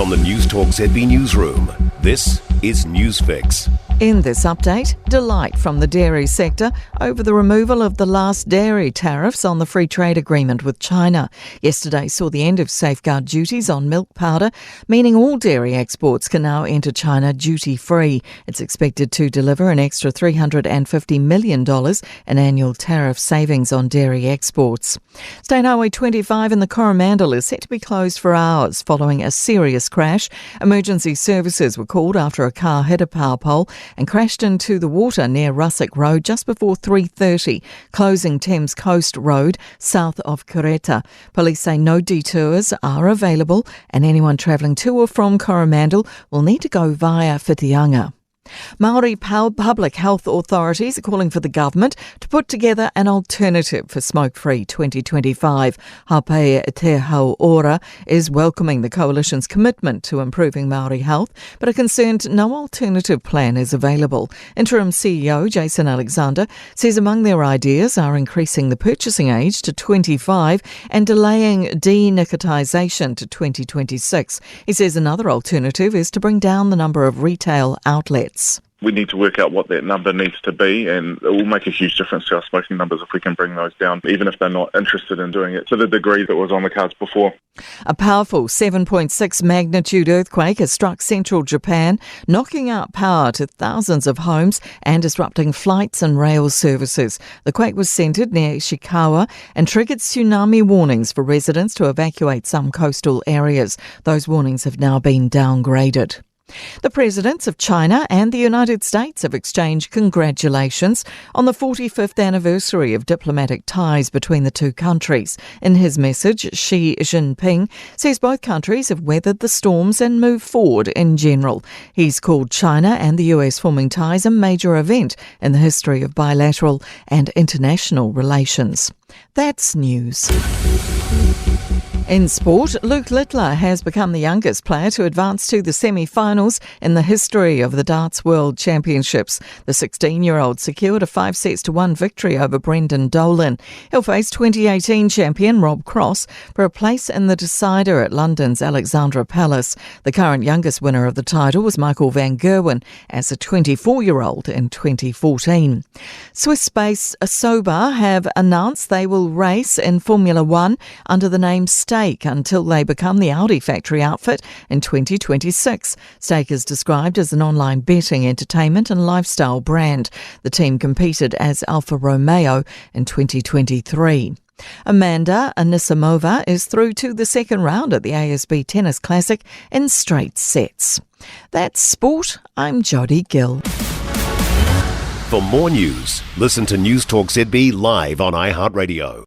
From the Newstalk ZB newsroom, this is Newsfix. In this update, delight from the dairy sector over the removal of the last dairy tariffs on the free trade agreement with China. Yesterday saw the end of safeguard duties on milk powder, meaning all dairy exports can now enter China duty-free. It's expected to deliver an extra $350 million in annual tariff savings on dairy exports. State Highway 25 in the Coromandel is set to be closed for hours following a serious crash. Emergency services were called after a car hit a power pole and crashed into the water near Russack Road just before 3:30, closing Thames Coast Road south of Kureta. Police say no detours are available and anyone travelling to or from Coromandel will need to go via Whitianga. Māori public health authorities are calling for the government to put together an alternative for smoke-free 2025. Hape Te Hauora is welcoming the coalition's commitment to improving Māori health, but are concerned no alternative plan is available. Interim CEO Jason Alexander says among their ideas are increasing the purchasing age to 25 and delaying denicotisation to 2026. He says another alternative is to bring down the number of retail outlets. We need to work out what that number needs to be, and it will make a huge difference to our smoking numbers if we can bring those down, even if they're not interested in doing it to the degree that was on the cards before. A powerful 7.6 magnitude earthquake has struck central Japan, knocking out power to thousands of homes and disrupting flights and rail services. The quake was centred near Ishikawa and triggered tsunami warnings for residents to evacuate some coastal areas. Those warnings have now been downgraded. The presidents of China and the United States have exchanged congratulations on the 45th anniversary of diplomatic ties between the two countries. In his message, Xi Jinping says both countries have weathered the storms and moved forward in general. He's called China and the US forming ties a major event in the history of bilateral and international relations. That's news. In sport, Luke Littler has become the youngest player to advance to the semi-finals in the history of the Darts World Championships. The 16-year-old secured a 5-1 victory over Brendan Dolan. He'll face 2018 champion Rob Cross for a place in the decider at London's Alexandra Palace. The current youngest winner of the title was Michael van Gerwen as a 24-year-old in 2014. Swiss-based Soba have announced they will race in Formula One under the name Stake until they become the Audi factory outfit in 2026. Stake is described as an online betting, entertainment and lifestyle brand. The team competed as Alfa Romeo in 2023. Amanda Anisimova is through to the second round at the ASB Tennis Classic in straight sets. That's sport. I'm Jodie Gill. For more news, listen to Newstalk ZB live on iHeartRadio.